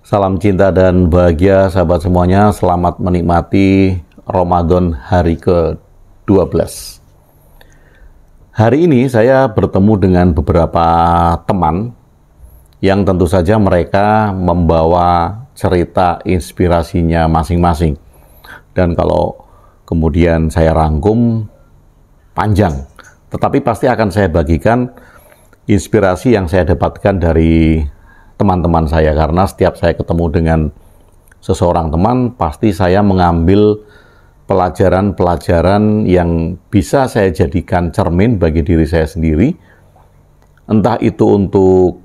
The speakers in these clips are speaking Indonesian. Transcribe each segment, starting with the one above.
Salam cinta dan bahagia sahabat semuanya. Selamat menikmati Ramadan hari ke-12. Hari ini saya bertemu dengan beberapa teman yang tentu saja mereka membawa cerita inspirasinya masing-masing. Dan kalau kemudian saya rangkum panjang, tetapi pasti akan saya bagikan inspirasi yang saya dapatkan dari teman-teman saya, karena setiap saya ketemu dengan seseorang teman, pasti saya mengambil pelajaran-pelajaran yang bisa saya jadikan cermin bagi diri saya sendiri, entah itu untuk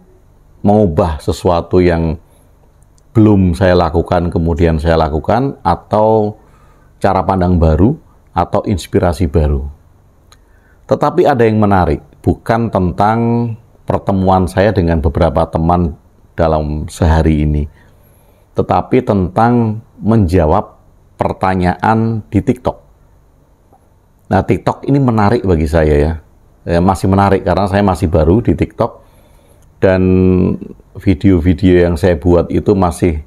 mengubah sesuatu yang belum saya lakukan, kemudian saya lakukan, atau cara pandang baru, atau inspirasi baru. Tetapi ada yang menarik, bukan tentang pertemuan saya dengan beberapa teman dalam sehari ini, tetapi tentang menjawab pertanyaan di TikTok. Nah, TikTok ini menarik bagi saya ya, masih menarik karena saya masih baru di TikTok dan video-video yang saya buat itu masih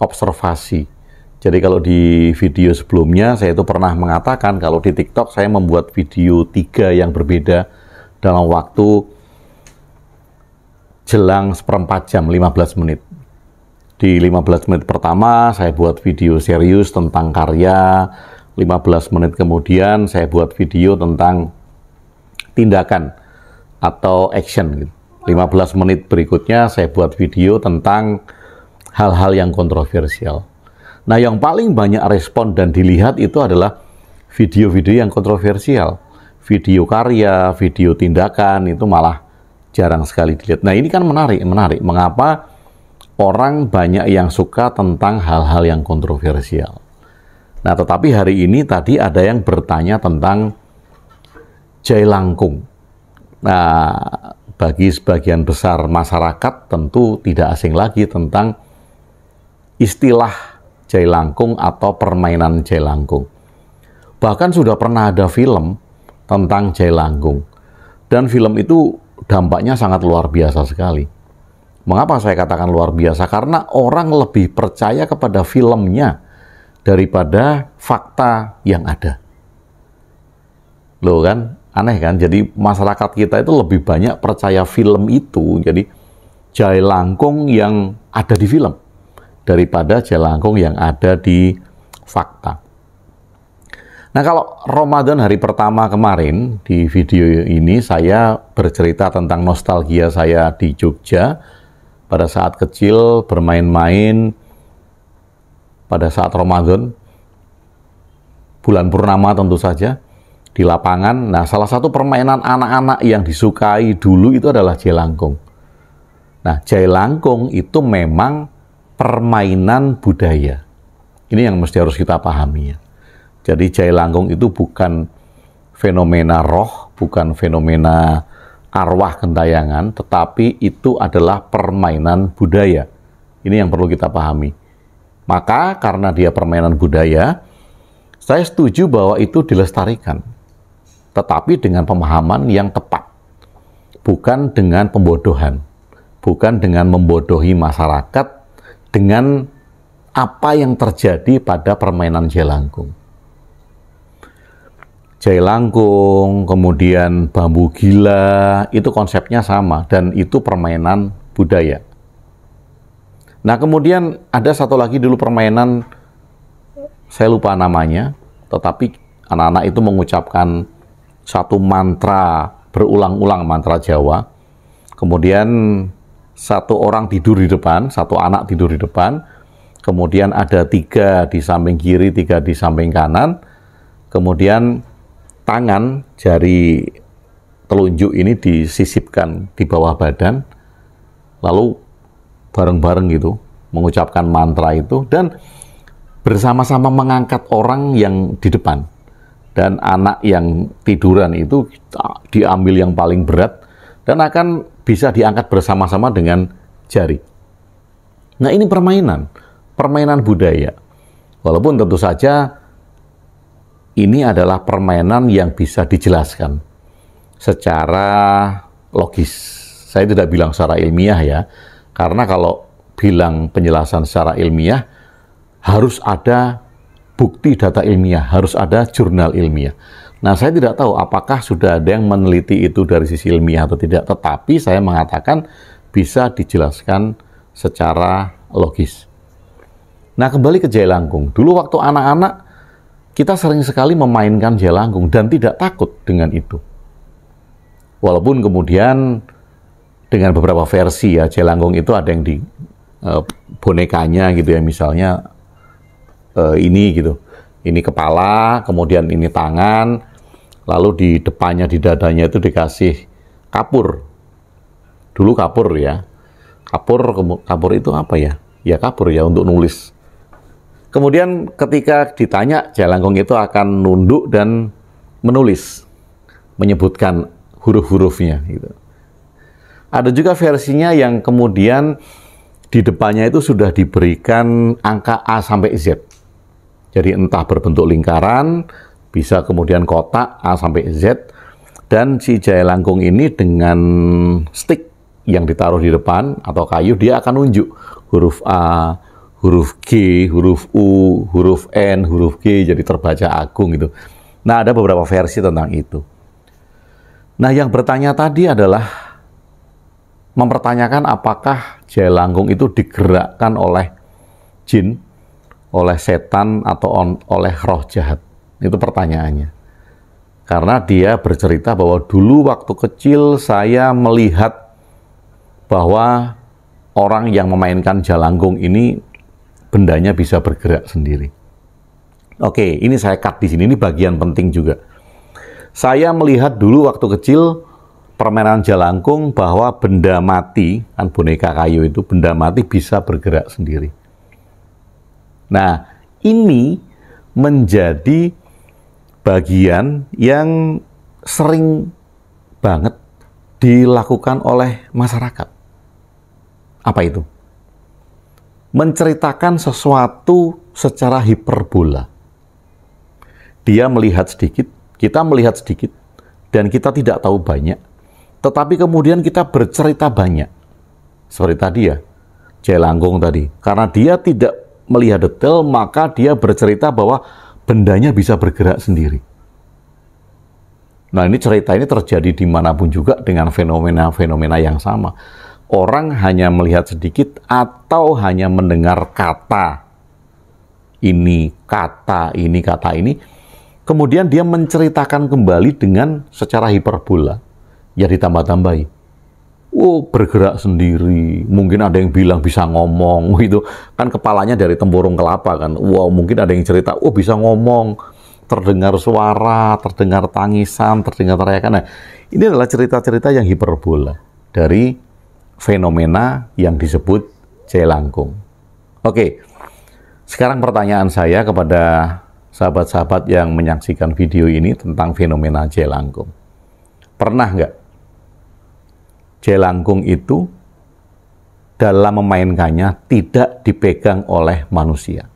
observasi. Jadi kalau di video sebelumnya saya itu pernah mengatakan kalau di TikTok saya membuat video 3 yang berbeda dalam waktu jelang seperempat jam, 15 menit. Di 15 menit pertama, saya buat video serius tentang karya. 15 menit kemudian, saya buat video tentang tindakan atau action. 15 menit berikutnya, saya buat video tentang hal-hal yang kontroversial. Nah, yang paling banyak respon dan dilihat itu adalah video-video yang kontroversial. Video karya, video tindakan, itu malah jarang sekali dilihat. Nah, ini kan menarik. Mengapa orang banyak yang suka tentang hal-hal yang kontroversial? Nah, tetapi hari ini tadi ada yang bertanya tentang jailangkung. Nah, bagi sebagian besar masyarakat tentu tidak asing lagi tentang istilah jailangkung atau permainan jailangkung. Bahkan sudah pernah ada film tentang jailangkung. Dan film itu dampaknya sangat luar biasa sekali. Mengapa saya katakan luar biasa? Karena orang lebih percaya kepada filmnya daripada fakta yang ada. Loh kan? Aneh kan? Jadi masyarakat kita itu lebih banyak percaya film itu, jadi jailangkung yang ada di film, daripada jailangkung yang ada di fakta. Nah, kalau Ramadan hari pertama kemarin, di video ini saya bercerita tentang nostalgia saya di Jogja pada saat kecil bermain-main pada saat Ramadan, bulan purnama tentu saja, di lapangan. Nah, salah satu permainan anak-anak yang disukai dulu itu adalah jailangkung. Nah, jailangkung itu memang permainan budaya. Ini yang mesti harus kita pahami ya. Jadi jailangkung itu bukan fenomena roh, bukan fenomena arwah gentayangan, tetapi itu adalah permainan budaya. Ini yang perlu kita pahami. Maka karena dia permainan budaya, saya setuju bahwa itu dilestarikan. Tetapi dengan pemahaman yang tepat. Bukan dengan pembodohan. Bukan dengan membodohi masyarakat dengan apa yang terjadi pada permainan jailangkung. Jailangkung, kemudian bambu gila, itu konsepnya sama dan itu permainan budaya. Nah, kemudian ada satu lagi dulu permainan, saya lupa namanya, tetapi anak-anak itu mengucapkan satu mantra berulang-ulang, mantra Jawa. Kemudian satu orang tidur di depan, satu anak tidur di depan, kemudian ada 3 di samping kiri, 3 di samping kanan, kemudian tangan, jari telunjuk ini disisipkan di bawah badan, lalu bareng-bareng gitu mengucapkan mantra itu, dan bersama-sama mengangkat orang yang di depan. Dan anak yang tiduran itu diambil yang paling berat, dan akan bisa diangkat bersama-sama dengan jari. Nah, ini permainan budaya. Walaupun tentu saja ini adalah permainan yang bisa dijelaskan secara logis. Saya tidak bilang secara ilmiah ya, karena kalau bilang penjelasan secara ilmiah, harus ada bukti data ilmiah, harus ada jurnal ilmiah. Nah, saya tidak tahu apakah sudah ada yang meneliti itu dari sisi ilmiah atau tidak, tetapi saya mengatakan bisa dijelaskan secara logis. Nah, kembali ke Jailangkung. Dulu waktu anak-anak, kita sering sekali memainkan Jailangkung dan tidak takut dengan itu. Walaupun kemudian dengan beberapa versi ya, Jailangkung itu ada yang di bonekanya gitu ya, misalnya ini gitu, ini kepala, kemudian ini tangan, lalu di depannya, di dadanya itu dikasih kapur. Dulu kapur ya, kapur itu apa ya? Ya kapur ya, untuk nulis. Kemudian ketika ditanya, Jailangkung itu akan nunduk dan menulis, menyebutkan huruf-hurufnya gitu. Ada juga versinya yang kemudian di depannya itu sudah diberikan angka A sampai Z. Jadi entah berbentuk lingkaran, bisa kemudian kotak A sampai Z, dan si Jailangkung ini dengan stick yang ditaruh di depan atau kayu, dia akan nunjuk huruf A, huruf G, huruf U, huruf N, huruf G, jadi terbaca agung gitu. Nah, ada beberapa versi tentang itu. Nah, yang bertanya tadi adalah mempertanyakan apakah Jailangkung itu digerakkan oleh jin, oleh setan, atau oleh roh jahat. Itu pertanyaannya. Karena dia bercerita bahwa dulu waktu kecil saya melihat bahwa orang yang memainkan Jailangkung ini bendanya bisa bergerak sendiri. Oke, ini saya cut di sini, ini bagian penting juga. Saya melihat dulu waktu kecil permainan Jailangkung bahwa benda mati, kan boneka kayu itu, benda mati bisa bergerak sendiri. Nah, ini menjadi bagian yang sering banget dilakukan oleh masyarakat. Apa itu? Menceritakan sesuatu secara hiperbola. Dia melihat sedikit, kita melihat sedikit, dan kita tidak tahu banyak. Tetapi kemudian kita bercerita banyak. Seperti tadi ya, Jailangkung tadi. Karena dia tidak melihat detail, maka dia bercerita bahwa bendanya bisa bergerak sendiri. Nah, ini cerita ini terjadi dimanapun juga dengan fenomena-fenomena yang sama. Orang hanya melihat sedikit atau hanya mendengar kata ini, kata ini, kemudian dia menceritakan kembali dengan secara hiperbola, ya ditambah-tambahi. Oh, bergerak sendiri. Mungkin ada yang bilang bisa ngomong, gitu. Kan kepalanya dari tempurung kelapa kan. Wow, mungkin ada yang cerita, oh bisa ngomong, terdengar suara, terdengar tangisan, terdengar teriakan. Nah, ini adalah cerita-cerita yang hiperbola dari fenomena yang disebut Jailangkung. Oke, sekarang pertanyaan saya kepada sahabat-sahabat yang menyaksikan video ini tentang fenomena Jailangkung. Pernah nggak Jailangkung itu dalam memainkannya tidak dipegang oleh manusia?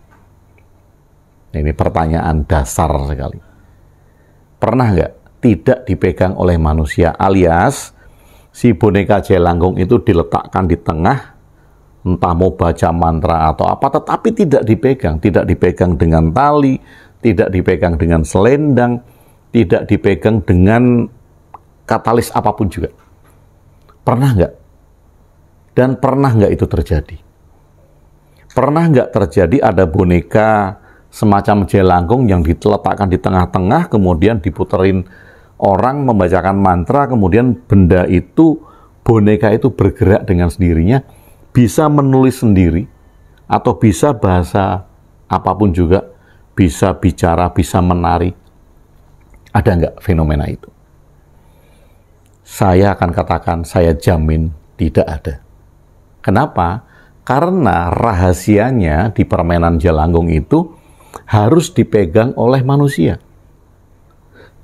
Ini pertanyaan dasar sekali. Pernah nggak tidak dipegang oleh manusia, alias si boneka Jailangkung itu diletakkan di tengah, entah mau baca mantra atau apa, tetapi tidak dipegang dengan tali, tidak dipegang dengan selendang, tidak dipegang dengan katalis apapun juga. Pernah nggak? Dan pernah nggak itu terjadi? Pernah nggak terjadi ada boneka semacam Jailangkung yang diletakkan di tengah-tengah, kemudian diputerin orang membacakan mantra, kemudian benda itu, boneka itu bergerak dengan sendirinya, bisa menulis sendiri, atau bisa bahasa apapun juga, bisa bicara, bisa menari. Ada nggak fenomena itu? Saya akan katakan, saya jamin tidak ada. Kenapa? Karena rahasianya di permainan Jailangkung itu harus dipegang oleh manusia.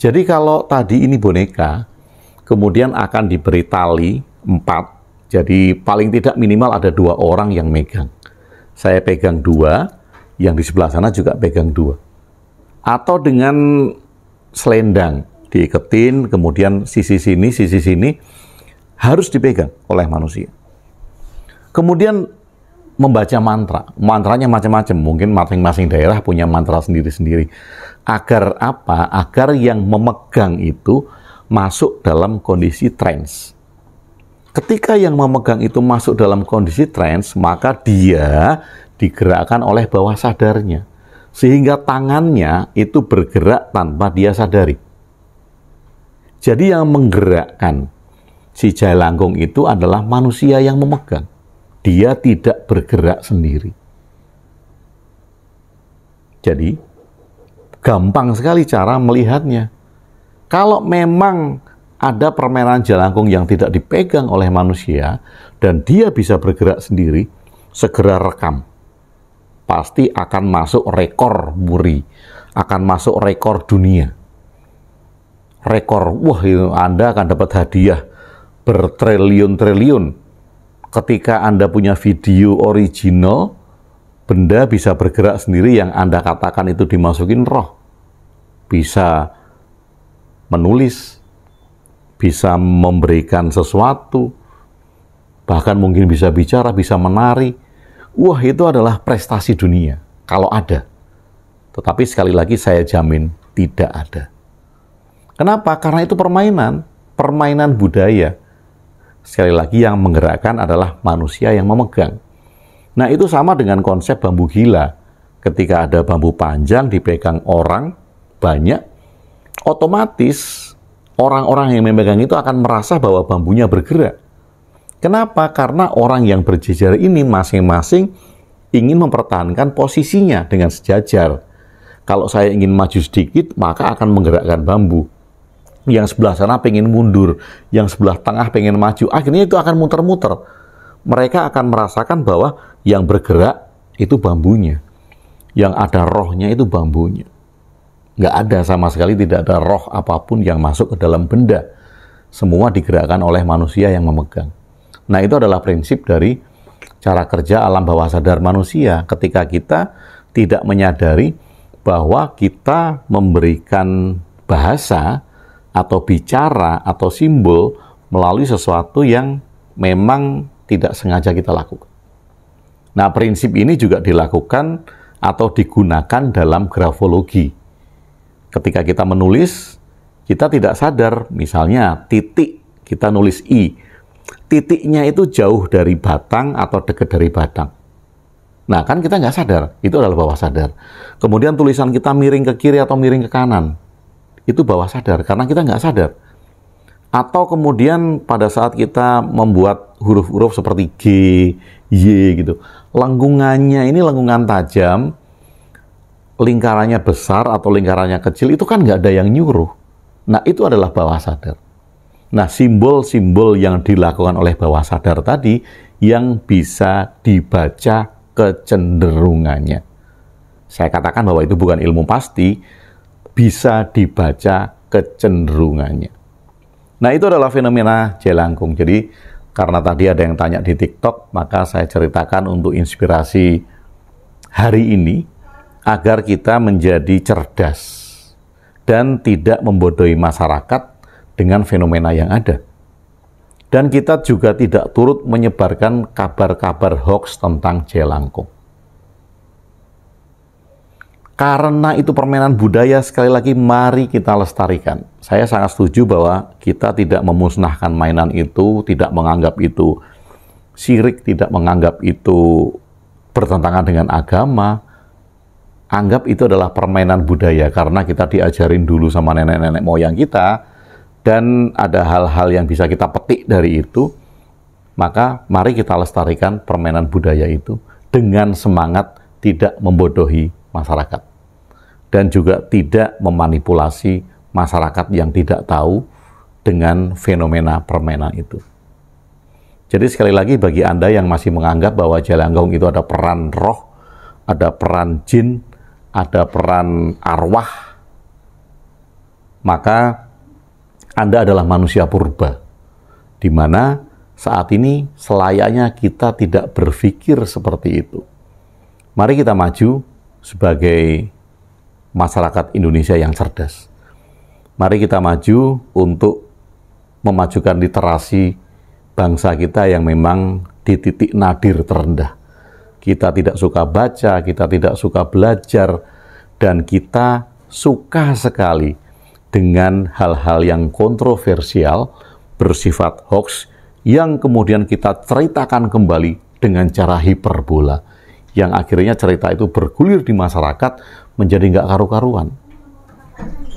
Jadi kalau tadi ini boneka, kemudian akan diberi tali 4, jadi paling tidak minimal ada 2 orang yang megang. Saya pegang 2, yang di sebelah sana juga pegang 2. Atau dengan selendang, diiketin, kemudian sisi sini, harus dipegang oleh manusia. Kemudian membaca mantra. Mantranya macam-macam, mungkin masing-masing daerah punya mantra sendiri-sendiri. Agar apa? Agar yang memegang itu masuk dalam kondisi trance. Ketika yang memegang itu masuk dalam kondisi trance, maka dia digerakkan oleh bawah sadarnya. Sehingga tangannya itu bergerak tanpa dia sadari. Jadi yang menggerakkan si jailangkung itu adalah manusia yang memegang. Dia tidak bergerak sendiri. Jadi, gampang sekali cara melihatnya. Kalau memang ada permainan jailangkung yang tidak dipegang oleh manusia, dan dia bisa bergerak sendiri, segera rekam. Pasti akan masuk rekor muri, akan masuk rekor dunia. Rekor, wah Anda akan dapat hadiah bertriliun-triliun. Ketika Anda punya video original, benda bisa bergerak sendiri yang Anda katakan itu dimasukin roh. Bisa menulis, bisa memberikan sesuatu, bahkan mungkin bisa bicara, bisa menari. Wah, itu adalah prestasi dunia, kalau ada. Tetapi sekali lagi saya jamin tidak ada. Kenapa? Karena itu permainan budaya. Sekali lagi yang menggerakkan adalah manusia yang memegang. Nah, itu sama dengan konsep bambu gila. Ketika ada bambu panjang dipegang orang banyak, otomatis orang-orang yang memegang itu akan merasa bahwa bambunya bergerak. Kenapa? Karena orang yang berjejer ini masing-masing ingin mempertahankan posisinya dengan sejajar. Kalau saya ingin maju sedikit, maka akan menggerakkan bambu. Yang sebelah sana pengen mundur, yang sebelah tengah pengen maju, akhirnya itu akan muter-muter. Mereka akan merasakan bahwa yang bergerak itu bambunya, yang ada rohnya itu bambunya. Nggak ada sama sekali, tidak ada roh apapun yang masuk ke dalam benda. Semua digerakkan oleh manusia yang memegang. Nah, itu adalah prinsip dari cara kerja alam bawah sadar manusia ketika kita tidak menyadari bahwa kita memberikan bahasa atau bicara atau simbol melalui sesuatu yang memang tidak sengaja kita lakukan. Nah, prinsip ini juga dilakukan atau digunakan dalam grafologi. Ketika kita menulis, kita tidak sadar, misalnya titik, kita nulis I. Titiknya itu jauh dari batang atau dekat dari batang. Nah, kan kita nggak sadar, itu adalah bawah sadar. Kemudian tulisan kita miring ke kiri atau miring ke kanan. Itu bawah sadar, karena kita nggak sadar. Atau kemudian pada saat kita membuat huruf-huruf seperti G, Y gitu, lengkungannya ini lengkungan tajam, lingkarannya besar atau lingkarannya kecil, itu kan nggak ada yang nyuruh. Nah, itu adalah bawah sadar. Nah, simbol-simbol yang dilakukan oleh bawah sadar tadi yang bisa dibaca kecenderungannya. Saya katakan bahwa itu bukan ilmu pasti, bisa dibaca kecenderungannya. Nah, itu adalah fenomena jailangkung. Jadi, karena tadi ada yang tanya di TikTok, maka saya ceritakan untuk inspirasi hari ini, agar kita menjadi cerdas dan tidak membodohi masyarakat dengan fenomena yang ada. Dan kita juga tidak turut menyebarkan kabar-kabar hoax tentang jailangkung. Karena itu permainan budaya, sekali lagi mari kita lestarikan. Saya sangat setuju bahwa kita tidak memusnahkan mainan itu, tidak menganggap itu syirik, tidak menganggap itu bertentangan dengan agama. Anggap itu adalah permainan budaya, karena kita diajarin dulu sama nenek-nenek moyang kita, dan ada hal-hal yang bisa kita petik dari itu. Maka mari kita lestarikan permainan budaya itu dengan semangat tidak membodohi masyarakat. Dan juga tidak memanipulasi masyarakat yang tidak tahu dengan fenomena permainan itu. Jadi sekali lagi bagi Anda yang masih menganggap bahwa jailangkung itu ada peran roh, ada peran jin, ada peran arwah, maka Anda adalah manusia purba, di mana saat ini selayaknya kita tidak berpikir seperti itu. Mari kita maju sebagai masyarakat Indonesia yang cerdas. Mari kita maju untuk memajukan literasi bangsa kita yang memang di titik nadir terendah. kita tidak suka baca, kita tidak suka belajar, dan kita suka sekali dengan hal-hal yang kontroversial, bersifat hoax, yang kemudian kita ceritakan kembali dengan cara hiperbola, yang akhirnya cerita itu bergulir di masyarakat menjadi nggak karu-karuan.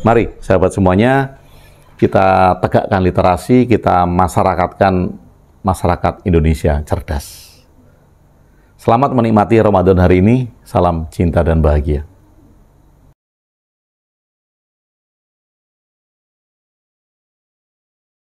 Mari, sahabat semuanya, kita tegakkan literasi, kita masyarakatkan masyarakat Indonesia cerdas. Selamat menikmati Ramadan hari ini. Salam cinta dan bahagia.